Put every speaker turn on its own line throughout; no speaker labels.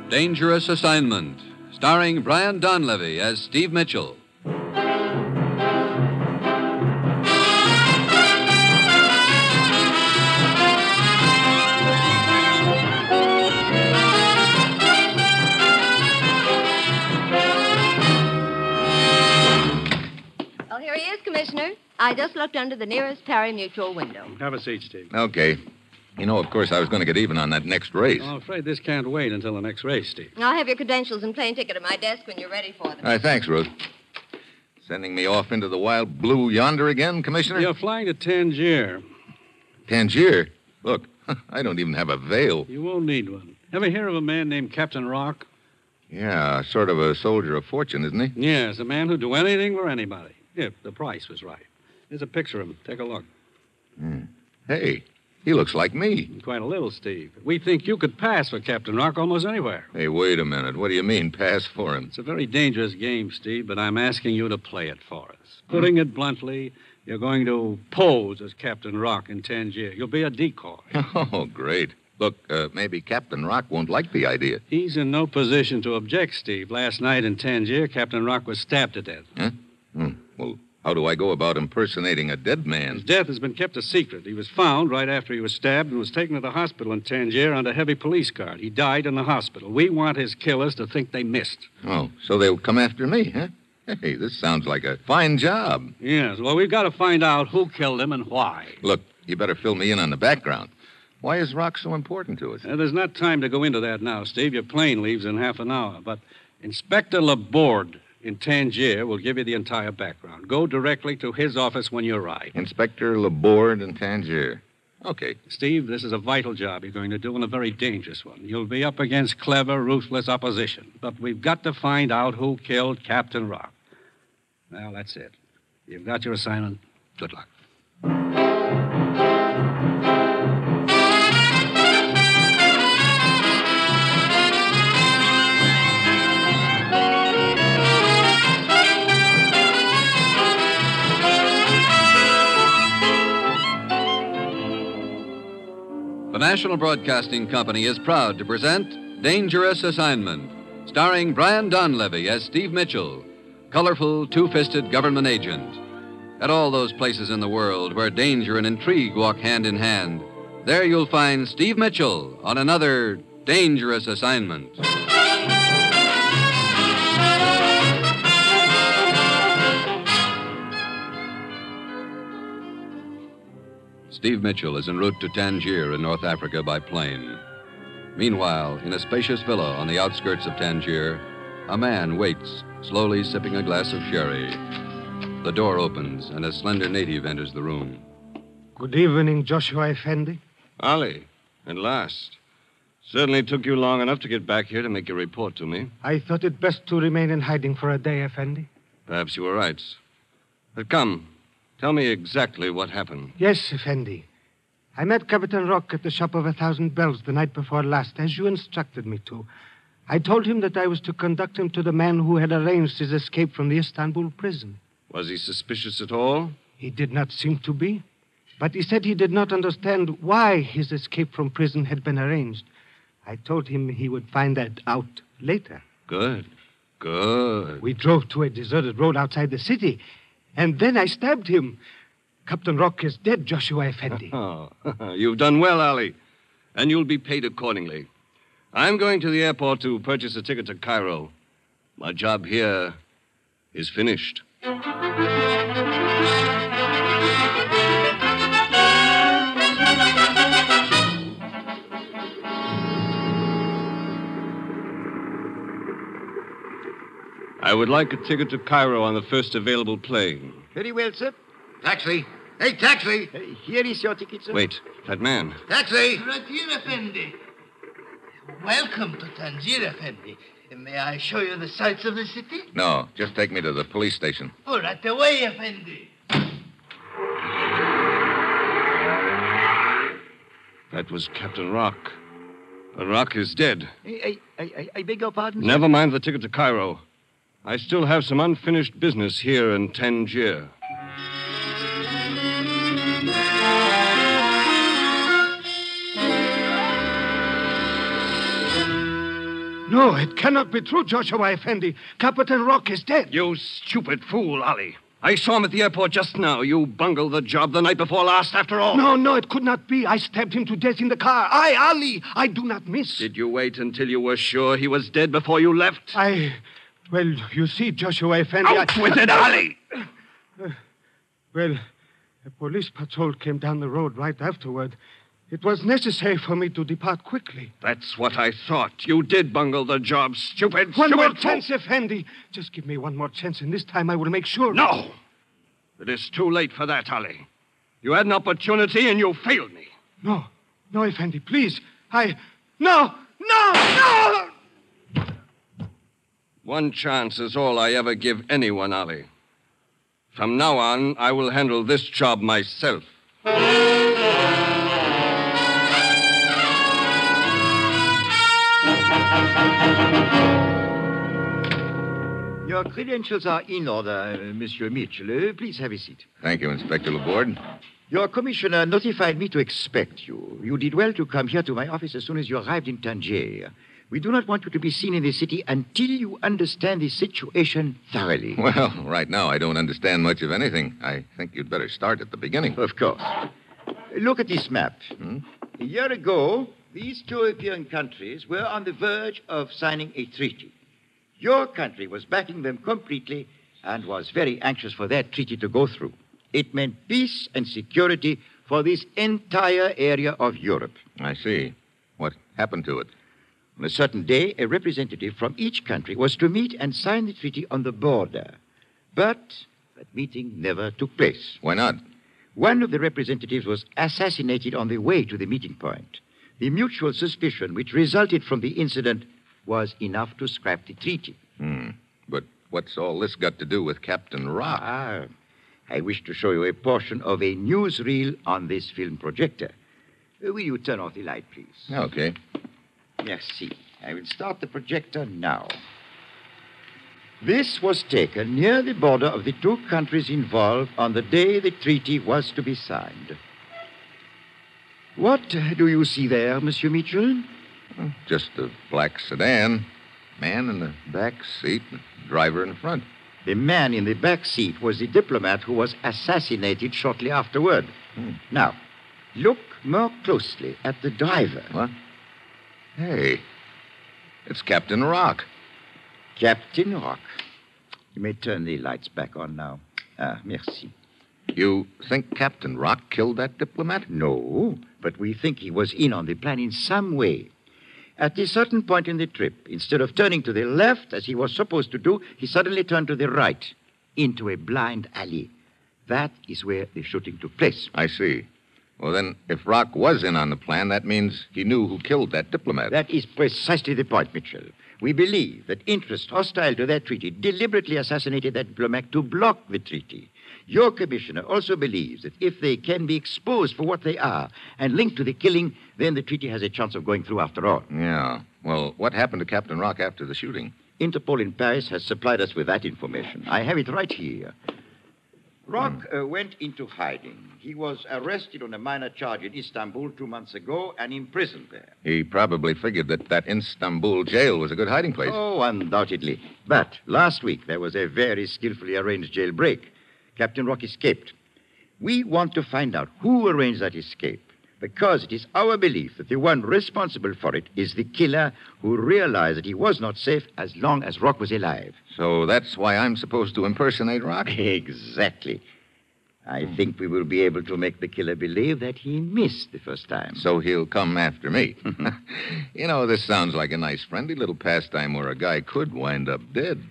Dangerous Assignment, starring Brian Donlevy as Steve Mitchell.
Oh, here he is, Commissioner. I just looked under the nearest pari-mutuel window.
Have a seat, Steve.
Okay. You know, of course, I was going to get even on that next race.
I'm afraid this can't wait until the next race, Steve.
I'll have your credentials and plane ticket at my desk when you're ready for them.
All right, thanks, Ruth. Sending me off into the wild blue yonder again, Commissioner?
You're flying to Tangier.
Tangier? Look, I don't even have a veil.
You won't need one. Ever hear of a man named Captain Rock?
Yeah, sort of a soldier of fortune, isn't he?
Yes, a man who'd do anything for anybody, if the price was right. There's a picture of him. Take a look.
Hey, he looks like me.
Quite a little, Steve. We think you could pass for Captain Rock almost anywhere.
Hey, wait a minute. What do you mean, pass for him?
It's a very dangerous game, Steve, but I'm asking you to play it for us. Putting it bluntly, you're going to pose as Captain Rock in Tangier. You'll be a decoy.
Oh, great. Look, maybe Captain Rock won't like the idea.
He's in no position to object, Steve. Last night in Tangier, Captain Rock was stabbed to death.
Huh? Well, how do I go about impersonating a dead man?
His death has been kept a secret. He was found right after he was stabbed and was taken to the hospital in Tangier under heavy police guard. He died in the hospital. We want his killers to think they missed.
Oh, so they'll come after me, huh? Hey, this sounds like a fine job.
Yes, well, we've got to find out who killed him and why.
Look, you better fill me in on the background. Why is Rock so important to us?
There's not time to go into that now, Steve. Your plane leaves in half an hour. But Inspector Laborde in Tangier will give you the entire background. Go directly to his office when you arrive.
Inspector Laborde in Tangier. Okay.
Steve, this is a vital job you're going to do and a very dangerous one. You'll be up against clever, ruthless opposition. But we've got to find out who killed Captain Rock. Well, that's it. You've got your assignment. Good luck.
The National Broadcasting Company is proud to present Dangerous Assignment, starring Brian Donlevy as Steve Mitchell, colorful, two-fisted government agent. At all those places in the world where danger and intrigue walk hand in hand, there you'll find Steve Mitchell on another Dangerous Assignment. Steve Mitchell is en route to Tangier in North Africa by plane. Meanwhile, in a spacious villa on the outskirts of Tangier, a man waits, slowly sipping a glass of sherry. The door opens, and a slender native enters the room.
Good evening, Joshua Effendi.
Ali, at last. Certainly took you long enough to get back here to make your report to me.
I thought it best to remain in hiding for a day, Effendi.
Perhaps you were right. But come, tell me exactly what happened.
Yes, Effendi. I met Captain Rock at the Shop of 1,000 Bells the night before last, as you instructed me to. I told him that I was to conduct him to the man who had arranged his escape from the Istanbul prison.
Was he suspicious at all?
He did not seem to be. But he said he did not understand why his escape from prison had been arranged. I told him he would find that out later.
Good. Good.
We drove to a deserted road outside the city, and then I stabbed him. Captain Rock is dead, Joshua Effendi.
Oh, you've done well, Ali. And you'll be paid accordingly. I'm going to the airport to purchase a ticket to Cairo. My job here is finished. I would like a ticket to Cairo on the first available plane.
Very well, sir.
Taxi. Hey, taxi!
Here is your ticket, sir.
Wait, that man.
Taxi!
Ratir Effendi. Welcome to Tangier, Effendi. May I show you the sights of the city?
No, just take me to the police station.
Oh, right away, Effendi.
That was Captain Rock. But Rock is dead.
I beg your pardon, sir?
Never mind the ticket to Cairo. I still have some unfinished business here in Tangier.
No, it cannot be true, Joshua Effendi. Captain Rock is dead.
You stupid fool, Ali. I saw him at the airport just now. You bungled the job the night before last, after all.
No, it could not be. I stabbed him to death in the car. Ali, I do not miss.
Did you wait until you were sure he was dead before you left?
Well, you see, Joshua Effendi...
Out with it, Ali!
Well, a police patrol came down the road right afterward. It was necessary for me to depart quickly.
That's what I thought. You did bungle the job, stupid.
One more
fool.
chance, Effendi. Just give me one more chance, and this time I will make sure.
No! It is too late for that, Ali. You had an opportunity, and you failed me.
No, Effendi, please. No!
One chance is all I ever give anyone, Ali. From now on, I will handle this job myself.
Your credentials are in order, Monsieur Mitchell. Please have a seat.
Thank you, Inspector Laborde.
Your commissioner notified me to expect you. You did well to come here to my office as soon as you arrived in Tangier. We do not want you to be seen in the city until you understand the situation thoroughly.
Well, right now I don't understand much of anything. I think you'd better start at the beginning.
Of course. Look at this map. A year ago, these two European countries were on the verge of signing a treaty. Your country was backing them completely and was very anxious for that treaty to go through. It meant peace and security for this entire area of Europe.
I see. What happened to it?
On a certain day, a representative from each country was to meet and sign the treaty on the border. But that meeting never took place.
Why not?
One of the representatives was assassinated on the way to the meeting point. The mutual suspicion which resulted from the incident was enough to scrap the treaty.
But what's all this got to do with Captain Rock?
I wish to show you a portion of a newsreel on this film projector. Will you turn off the light, please?
Okay.
Merci. I will start the projector now. This was taken near the border of the two countries involved on the day the treaty was to be signed. What do you see there, Monsieur Mitchell?
Just a black sedan. Man in the back seat, driver in the front.
The man in the back seat was the diplomat who was assassinated shortly afterward. Now, look more closely at the driver.
What? Hey, it's Captain Rock.
Captain Rock. You may turn the lights back on now. Merci.
You think Captain Rock killed that diplomat?
No, but we think he was in on the plan in some way. At a certain point in the trip, instead of turning to the left, as he was supposed to do, he suddenly turned to the right, into a blind alley. That is where the shooting took place.
I see. Well, then, if Rock was in on the plan, that means he knew who killed that diplomat.
That is precisely the point, Mitchell. We believe that interests hostile to that treaty deliberately assassinated that diplomat to block the treaty. Your commissioner also believes that if they can be exposed for what they are and linked to the killing, then the treaty has a chance of going through after all.
Yeah. Well, what happened to Captain Rock after the shooting?
Interpol in Paris has supplied us with that information. I have it right here. Rock went into hiding. He was arrested on a minor charge in Istanbul 2 months ago and imprisoned there.
He probably figured that Istanbul jail was a good hiding place.
Oh, undoubtedly. But last week there was a very skillfully arranged jailbreak. Captain Rock escaped. We want to find out who arranged that escape, because it is our belief that the one responsible for it is the killer who realized that he was not safe as long as Rock was alive.
So that's why I'm supposed to impersonate Rock?
Exactly. I think we will be able to make the killer believe that he missed the first time.
So he'll come after me. You know, this sounds like a nice, friendly little pastime where a guy could wind up dead.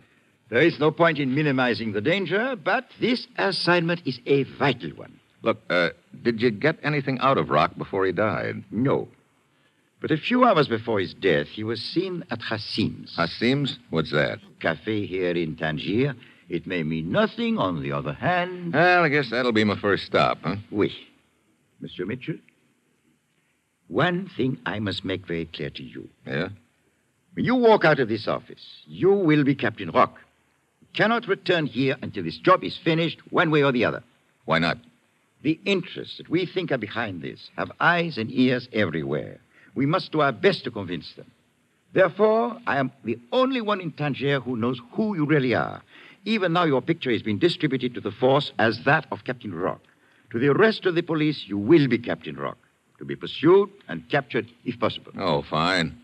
There is no point in minimizing the danger, but this assignment is a vital one.
Look, did you get anything out of Rock before he died?
No. But a few hours before his death, he was seen at Hassim's.
Hassim's? What's that?
Cafe here in Tangier. It may mean nothing. On the other hand...
Well, I guess that'll be my first stop, huh?
Oui. Monsieur Mitchell, one thing I must make very clear to you.
Yeah?
When you walk out of this office, you will be Captain Rock. You cannot return here until this job is finished, one way or the other.
Why not?
The interests that we think are behind this have eyes and ears everywhere. We must do our best to convince them. Therefore, I am the only one in Tangier who knows who you really are. Even now, your picture has been distributed to the force as that of Captain Rock. To the rest of the police, you will be Captain Rock, to be pursued and captured if possible.
Oh, fine.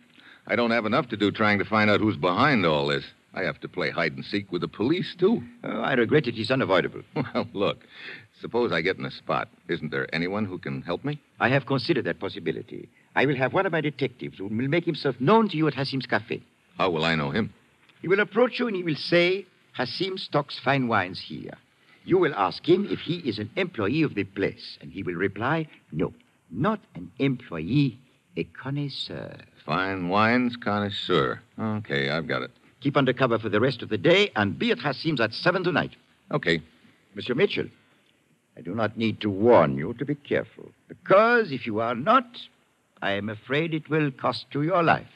I don't have enough to do trying to find out who's behind all this. I have to play hide and seek with the police, too.
Oh, I regret it is unavoidable.
Well, look, suppose I get in a spot. Isn't there anyone who can help me?
I have considered that possibility. I will have one of my detectives who will make himself known to you at Hassim's Cafe.
How will I know him?
He will approach you and he will say, Hassim stocks fine wines here. You will ask him if he is an employee of the place, and he will reply, no, not an employee, a connoisseur.
Fine wines connoisseur. Okay, I've got it.
Keep under cover for the rest of the day and be at Hassim's at 7 tonight.
Okay.
Mr. Mitchell, I do not need to warn you to be careful, because if you are not, I am afraid it will cost you your life.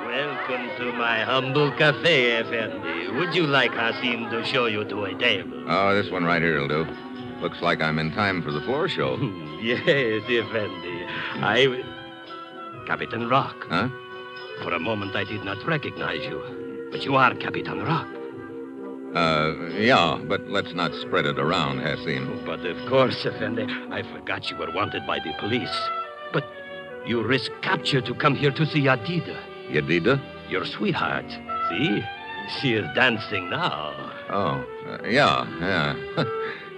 Welcome to my humble cafe, Effendi. Would you like Hassim to show you to a table?
Oh, this one right here will do. Looks like I'm in time for the floor show.
Yes, Effendi. Captain Rock.
Huh?
For a moment, I did not recognize you. But you are Captain Rock.
Yeah, but let's not spread it around, Hassim.
But of course, Effendi, I forgot you were wanted by the police. But you risk capture to come here to see Yadida.
Yadida?
Your sweetheart. See? She is dancing now.
Oh, yeah.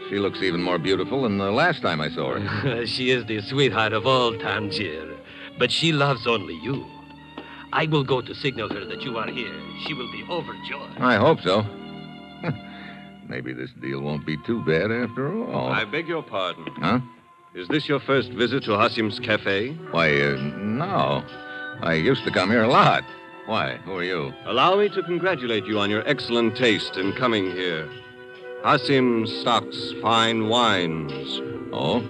She looks even more beautiful than the last time I saw her.
She is the sweetheart of all Tangier. But she loves only you. I will go to signal her that you are here. She will be overjoyed.
I hope so. Maybe this deal won't be too bad after all.
I beg your pardon.
Huh?
Is this your first visit to Hassim's Cafe?
Why, no. I used to come here a lot. Why? Who are you?
Allow me to congratulate you on your excellent taste in coming here. Hassim stocks fine wines.
Oh?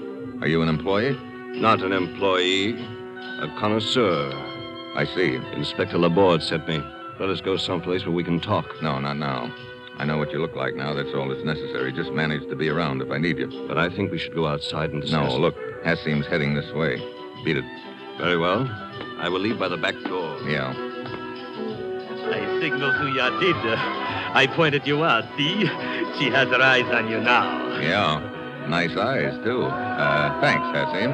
Are you an employee?
Not an employee, a connoisseur.
I see.
Inspector Laborde sent me. Let us go someplace where we can talk.
No, not now. I know what you look like now. That's all that's necessary. Just manage to be around if I need you.
But I think we should go outside and discuss.
No, look. Hassim's heading this way. Beat it.
Very well. I will leave by the back door.
Yeah.
I signaled to Yadida. I pointed you out, see? She has her eyes on you now.
Yeah. Nice eyes, too. Thanks, Hassim.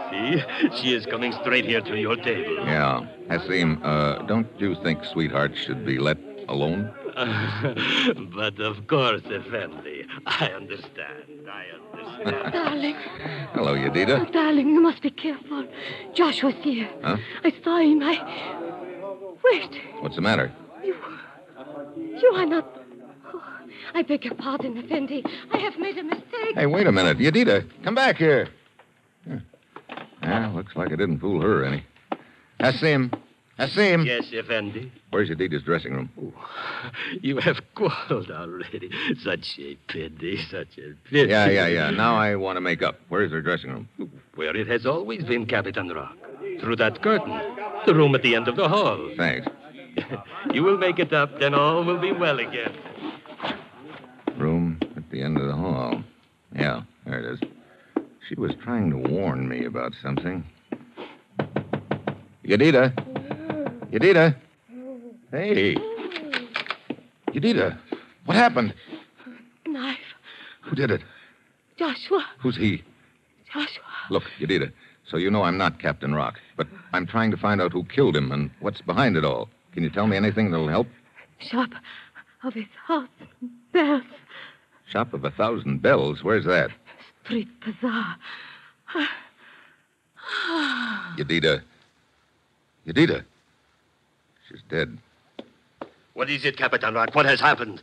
See? She is coming straight here to your table.
Yeah. Hassim, don't you think sweethearts should be let alone?
But of course, Effendi. I understand.
Darling.
Hello, Yadida.
Oh, darling, you must be careful. Joshua's here.
Huh?
I saw him. Wait.
What's the matter?
You are not... Oh, I beg your pardon, Effendi. I have made a mistake.
Hey, wait a minute. Yadida, come back here. Yeah, looks like I didn't fool her any. Hassim. Hassim.
Yes, Effendi.
Where's Yadida's dressing room?
Oh, you have quarreled already. Such a pity, such a pity.
Yeah. Now I want to make up. Where's her dressing room?
Where it has always been, Captain Rock. Through that curtain. The room at the end of the hall.
Thanks.
You will make it up, then all will be well again.
Room at the end of the hall. Yeah, there it is. She was trying to warn me about something. Yadida. Yadida. Hey. Yadida. What happened?
Knife.
Who did it?
Joshua.
Who's he?
Joshua.
Look, Yadida, so you know I'm not Captain Rock, but I'm trying to find out who killed him and what's behind it all. Can you tell me anything that'll help?
Shop of 1,000 bells.
Shop of 1,000 bells? Where's that?
Street bazaar.
Yadida. Yadida. She's dead.
What is it, Captain Rock? What has happened?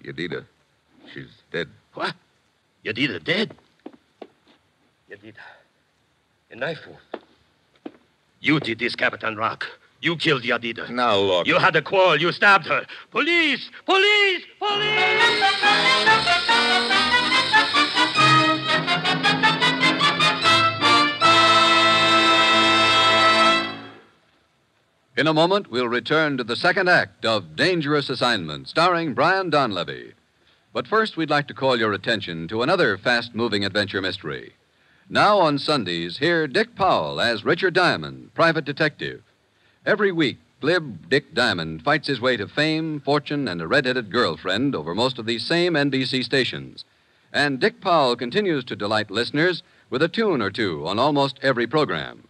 Yadida. She's dead.
What? Yadida dead? Yadida. A knife wound. You did this, Captain Rock. You killed Yadida.
Now, look.
You had a quarrel. You stabbed her. Police! Police! Police!
In a moment, we'll return to the second act of Dangerous Assignment, starring Brian Donlevy. But first, we'd like to call your attention to another fast-moving adventure mystery. Now on Sundays, hear Dick Powell as Richard Diamond, private detective. Every week, glib Dick Diamond fights his way to fame, fortune, and a red-headed girlfriend over most of these same NBC stations. And Dick Powell continues to delight listeners with a tune or two on almost every program.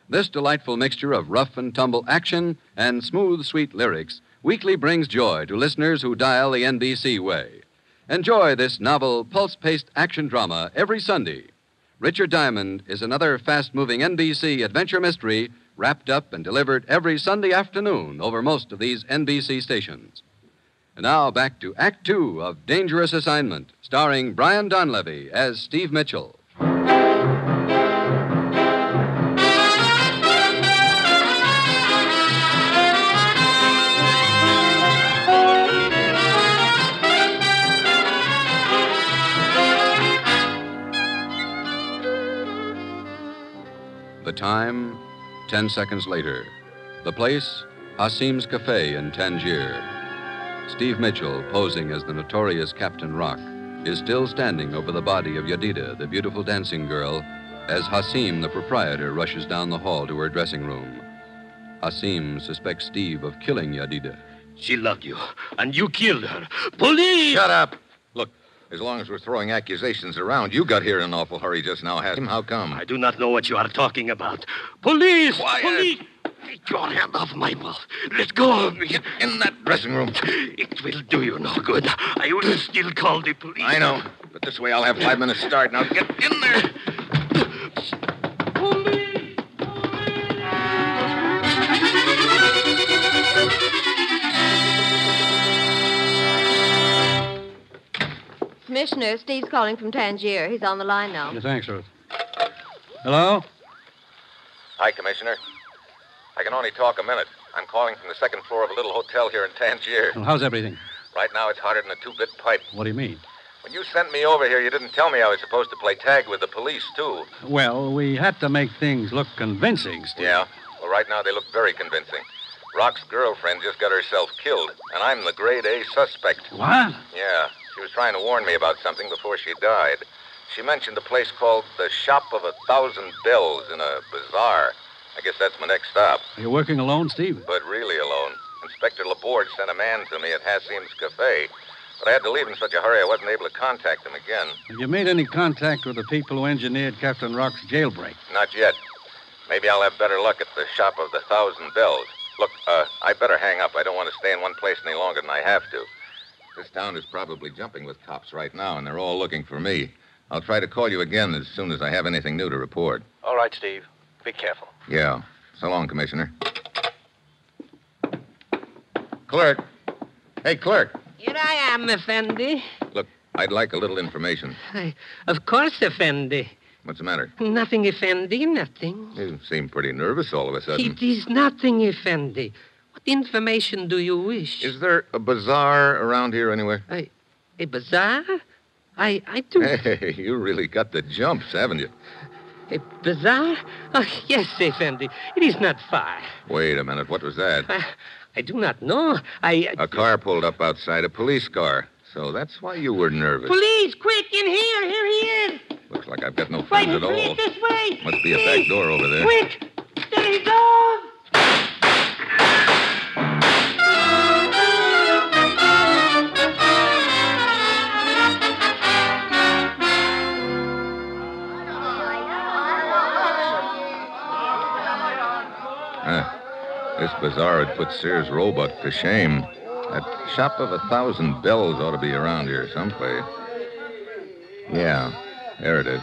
This delightful mixture of rough and tumble action and smooth, sweet lyrics weekly brings joy to listeners who dial the NBC way. Enjoy this novel, pulse-paced action drama every Sunday. Richard Diamond is another fast-moving NBC adventure mystery wrapped up and delivered every Sunday afternoon over most of these NBC stations. And now back to Act Two of Dangerous Assignment, starring Brian Donlevy as Steve Mitchell. The time, 10 seconds later. The place, Hasim's Cafe in Tangier. Steve Mitchell, posing as the notorious Captain Rock, is still standing over the body of Yadida, the beautiful dancing girl, as Hasim, the proprietor, rushes down the hall to her dressing room. Hasim suspects Steve of killing Yadida.
She loved you, and you killed her. Police!
Shut up. Look, as long as we're throwing accusations around, you got here in an awful hurry just now, Hasim. How come?
I do not know what you are talking about. Police!
Quiet.
Police! Take your hand off my mouth. Let go of me.
Get in that dressing room.
It will do you no good. I will still call the police.
I know, but this way I'll have 5 minutes start. Now get in there.
Police!
Commissioner, Steve's calling from Tangier. He's on the line now.
Yeah, thanks, Ruth. Hello?
Hi, Commissioner. I can only talk a minute. I'm calling from the second floor of a little hotel here in Tangier.
Well, how's everything?
Right now, it's hotter than a two-bit pipe.
What do you mean?
When you sent me over here, you didn't tell me I was supposed to play tag with the police, too.
Well, we had to make things look convincing, Steve.
Yeah? Well, right now, they look very convincing. Rock's girlfriend just got herself killed, and I'm the grade-A suspect.
What?
Yeah. She was trying to warn me about something before she died. She mentioned a place called the Shop of 1,000 Bells in a bazaar. I guess that's my next stop.
Are you working alone, Steve?
But really alone. Inspector Laborde sent a man to me at Hasim's Cafe. But I had to leave in such a hurry I wasn't able to contact him again.
Have you made any contact with the people who engineered Captain Rock's jailbreak?
Not yet. Maybe I'll have better luck at the Shop of the 1,000 Bells. Look, I better hang up. I don't want to stay in one place any longer than I have to. This town is probably jumping with cops right now, and they're all looking for me. I'll try to call you again as soon as I have anything new to report.
All right, Steve. Be careful.
Yeah. So long, Commissioner. Clerk. Hey, clerk.
Here I am, Effendi.
Look, I'd like a little information.
Of course, Effendi.
What's the matter?
Nothing, Effendi, nothing.
You seem pretty nervous all of a sudden.
It is nothing, Effendi. What information do you wish?
Is there a bazaar around here anywhere?
A bazaar? I do.
Hey, you really got the jumps, haven't you?
A bazaar? Oh, yes, Effendi. It is not far.
Wait a minute. What was that?
I do not know.
A car pulled up outside, a police car. So that's why you were nervous.
Police, quick, in here. Here he is.
Looks like I've got no friends at all.
Police, this way.
Must be a back door over there.
Quick. There he goes.
This bazaar would put Sears Roebuck to shame. That Shop of 1,000 Bells ought to be around here someplace. Yeah, there it is.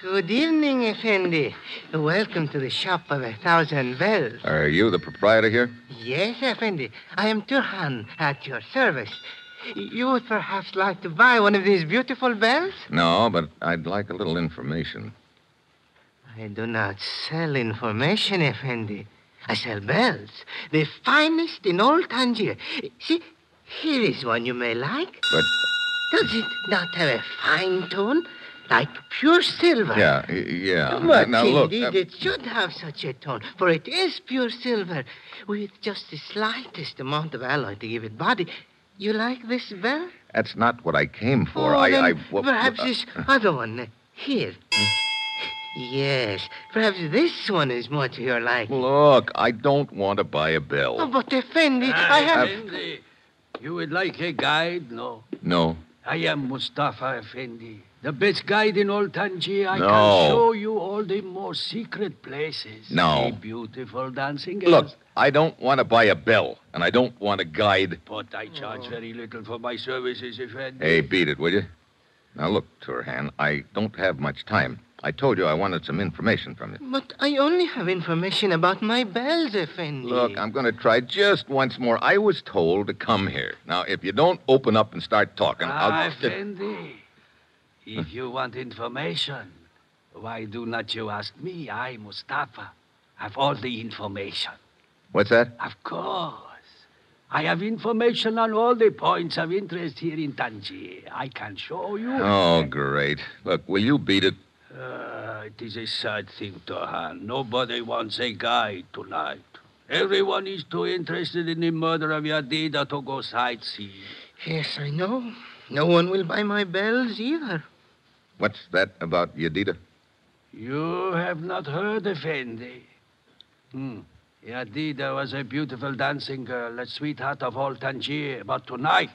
Good evening, Effendi. Welcome to the Shop of 1,000 Bells.
Are you the proprietor here?
Yes, Effendi. I am Turhan, at your service. You would perhaps like to buy one of these beautiful bells?
No, but I'd like a little information.
I do not sell information, Effendi. I sell bells, the finest in all Tangier. See, here is one you may like.
But
Does it not have a fine tone? like pure silver.
Yeah.
But
Now, look.
indeed, it should have such a tone, for it is pure silver, with just the slightest amount of alloy to give it body. You like this bell?
That's not what I came for.
Perhaps this other one, here. Yes, perhaps this one is more to your liking.
Look, I don't want to buy a bell.
Oh, but Effendi, I have...
Effendi, you would like a guide, no?
No.
I am Mustafa Effendi, the best guide in old Tangier. I
No.
can show you all the most secret places.
No.
The beautiful dancing
Look,
girls.
I don't want to buy a bell, and I don't want a guide.
But I charge very little for my services, Effendi.
Hey, beat it, will you? Now, look, Turhan, I don't have much time. I told you I wanted some information from you.
But I only have information about my bells, Effendi.
Look, I'm going to try just once more. I was told to come here. Now, if you don't open up and start talking, I'll...
Effendi, if you want information, why do not you ask me? I, Mustafa, have all the information.
What's that?
Of course. I have information on all the points of interest here in Tangier. I can show you.
Oh, great. Look, will you beat it?
It is a sad thing, Tohan. Nobody wants a guide tonight. Everyone is too interested in the murder of Yadida to go sightseeing.
Yes, I know. No one will buy my bells either.
What's that about Yadida?
You have not heard, Effendi. Yadida was a beautiful dancing girl, a sweetheart of all Tangier. But tonight,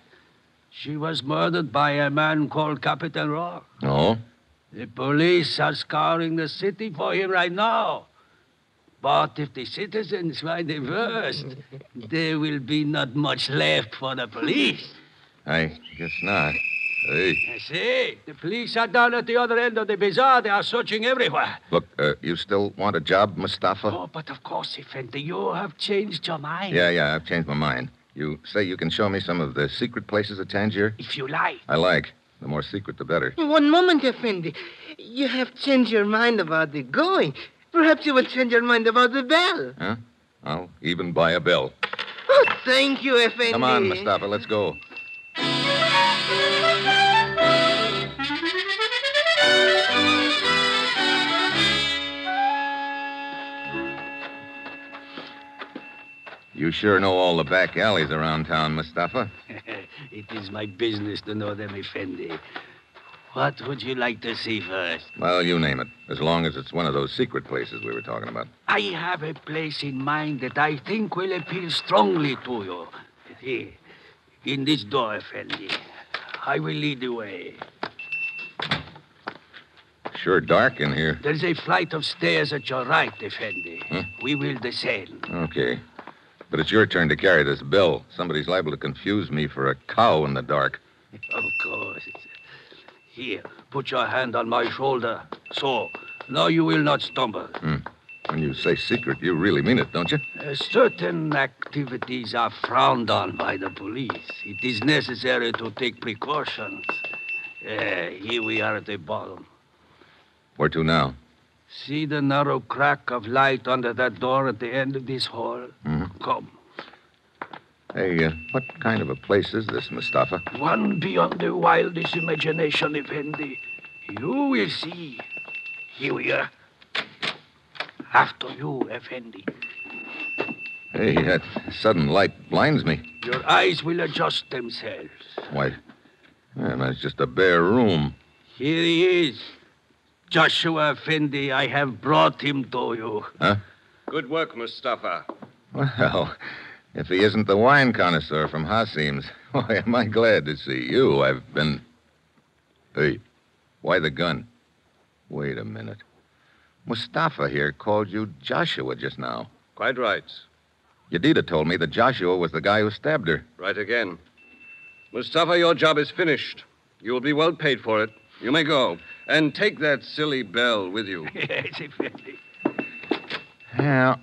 she was murdered by a man called Captain Rock.
Oh?
The police are scouring the city for him right now. But if the citizens find him first, there will be not much left for the police.
I guess not. Hey.
I see. The police are down at the other end of the bazaar. They are searching everywhere.
Look, you still want a job, Mustafa?
Oh, but of course, Effendi, you have changed your mind.
Yeah, I've changed my mind. You say you can show me some of the secret places of Tangier?
If you like.
I like. The more secret, the better.
One moment, Effendi. You have changed your mind about the going. Perhaps you will change your mind about the bell.
Huh? I'll even buy a bell.
Oh, thank you, Effendi.
Come on, Mustafa, let's go. You sure know all the back alleys around town, Mustafa.
It is my business to know them, Effendi. What would you like to see first?
Well, you name it, as long as it's one of those secret places we were talking about.
I have a place in mind that I think will appeal strongly to you. Here, in this door, Effendi. I will lead the way.
Sure dark in here.
There's a flight of stairs at your right, Effendi.
Huh?
We will descend.
Okay. But it's your turn to carry this bell. Somebody's liable to confuse me for a cow in the dark.
Of course. Here, put your hand on my shoulder. So, now you will not stumble.
When you say secret, you really mean it, don't you?
Certain activities are frowned on by the police. It is necessary to take precautions. Here we are at the bottom.
Where to now?
See the narrow crack of light under that door at the end of this hall? Come.
Hey, what kind of a place is this, Mustafa?
One beyond the wildest imagination, Effendi. You will see. Here we are. After you, Effendi.
Hey, that sudden light blinds me.
Your eyes will adjust themselves.
Why, that's just a bare room.
Here he is. Joshua Effendi, I have brought him to you.
Huh?
Good work, Mustafa.
Well, if he isn't the wine connoisseur from Hasim's, why, am I glad to see you. I've been... Hey, why the gun? Wait a minute. Mustafa here called you Joshua just now.
Quite right.
Yadida told me that Joshua was the guy who stabbed her.
Right again. Mustafa, your job is finished. You will be well paid for it. You may go. And take that silly bell with you.
Yes, Effendi.
Yeah.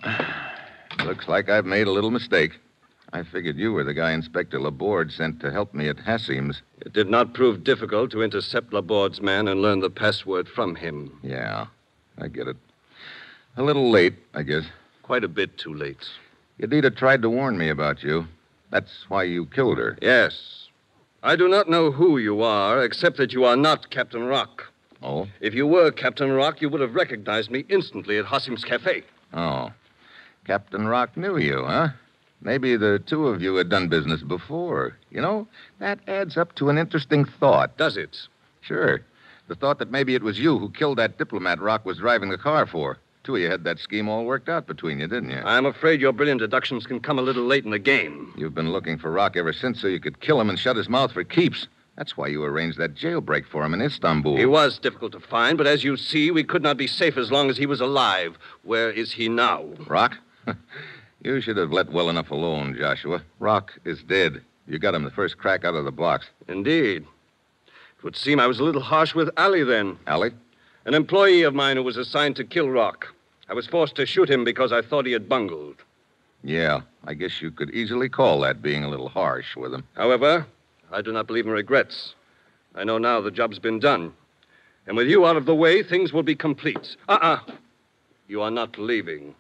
Looks like I've made a little mistake. I figured you were the guy Inspector Laborde sent to help me at Hasim's.
It did not prove difficult to intercept Laborde's man and learn the password from him.
Yeah, I get it. A little late, I guess.
Quite a bit too late.
Yadida tried to warn me about you. That's why you killed her.
Yes. I do not know who you are, except that you are not Captain Rock.
Oh?
If you were Captain Rock, you would have recognized me instantly at Hassim's Cafe.
Oh. Captain Rock knew you, huh? Maybe the two of you had done business before. You know, that adds up to an interesting thought.
Does it?
Sure. The thought that maybe it was you who killed that diplomat Rock was driving the car for. Two of you had that scheme all worked out between you, didn't you?
I'm afraid your brilliant deductions can come a little late in the game.
You've been looking for Rock ever since so you could kill him and shut his mouth for keeps. That's why you arranged that jailbreak for him in Istanbul.
He was difficult to find, but as you see, we could not be safe as long as he was alive. Where is he now?
Rock? You should have let well enough alone, Joshua. Rock is dead. You got him the first crack out of the box.
Indeed. It would seem I was a little harsh with Ali then.
Ali?
An employee of mine who was assigned to kill Rock. I was forced to shoot him because I thought he had bungled.
Yeah, I guess you could easily call that being a little harsh with him.
However, I do not believe in regrets. I know now the job's been done. And with you out of the way, things will be complete. You are not leaving.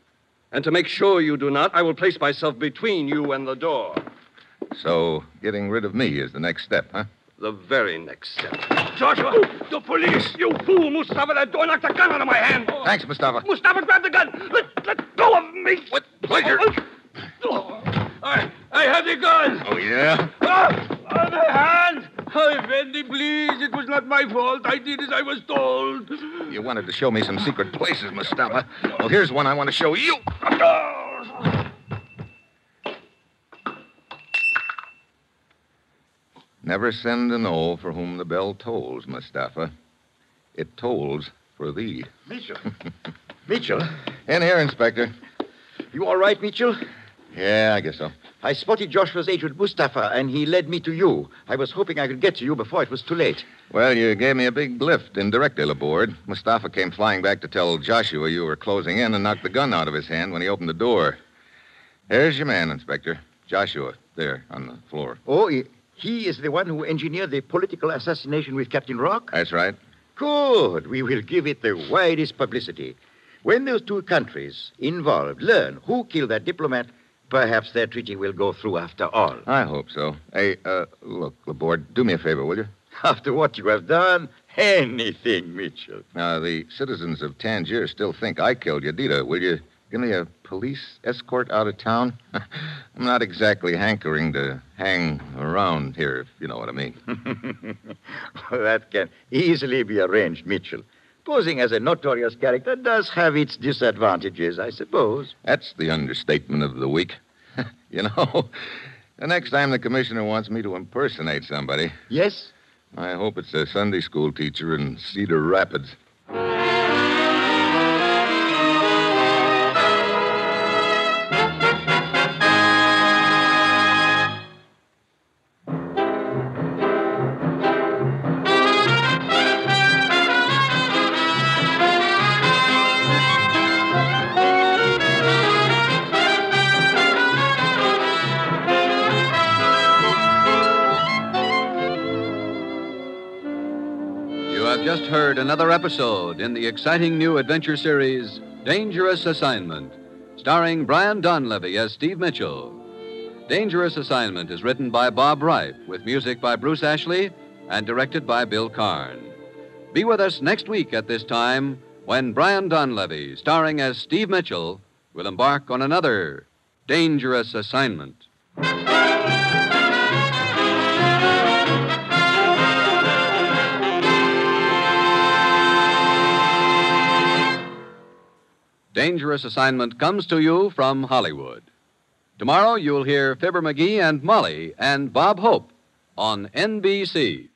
And to make sure you do not, I will place myself between you and the door.
So, getting rid of me is the next step, huh?
The very next step. Joshua! The police! You fool, Mustafa! That door knocked the gun out of my hand!
Thanks, Mustafa.
Mustafa, grab the gun! Let go of me!
With pleasure.
I have the gun!
Oh, yeah?
The hand! Oh, Effendi, please. It was not my fault. I did as I was told.
You wanted to show me some secret places, Mustafa. Well, here's one I want to show you. Never send an O for whom the bell tolls, Mustafa. It tolls for thee.
Mitchell? Mitchell?
In here, Inspector.
You all right, Mitchell?
Yeah, I guess so.
I spotted Joshua's agent, Mustafa, and he led me to you. I was hoping I could get to you before it was too late.
Well, you gave me a big lift indirectly, Laborde. Mustafa came flying back to tell Joshua you were closing in and knocked the gun out of his hand when he opened the door. There's your man, Inspector. Joshua, there, on the floor.
Oh, he is the one who engineered the political assassination with Captain Rock?
That's right.
Good. We will give it the widest publicity. When those two countries involved learn who killed that diplomat, perhaps their treaty will go through after all.
I hope so. Hey, look, Laborde, do me a favor, will you?
After what you have done, anything, Mitchell.
Now, the citizens of Tangier still think I killed Yadida. Will you give me a police escort out of town? I'm not exactly hankering to hang around here, if you know what I mean.
Well, that can easily be arranged, Mitchell. Posing as a notorious character does have its disadvantages, I suppose.
That's the understatement of the week. You know, the next time the commissioner wants me to impersonate somebody...
Yes?
I hope it's a Sunday school teacher in Cedar Rapids.
Just heard another episode in the exciting new adventure series, Dangerous Assignment, starring Brian Donlevy as Steve Mitchell. Dangerous Assignment is written by Bob Reif, with music by Bruce Ashley and directed by Bill Karn. Be with us next week at this time when Brian Donlevy, starring as Steve Mitchell, will embark on another Dangerous Assignment. Dangerous Assignment comes to you from Hollywood. Tomorrow you'll hear Fibber McGee and Molly and Bob Hope on NBC.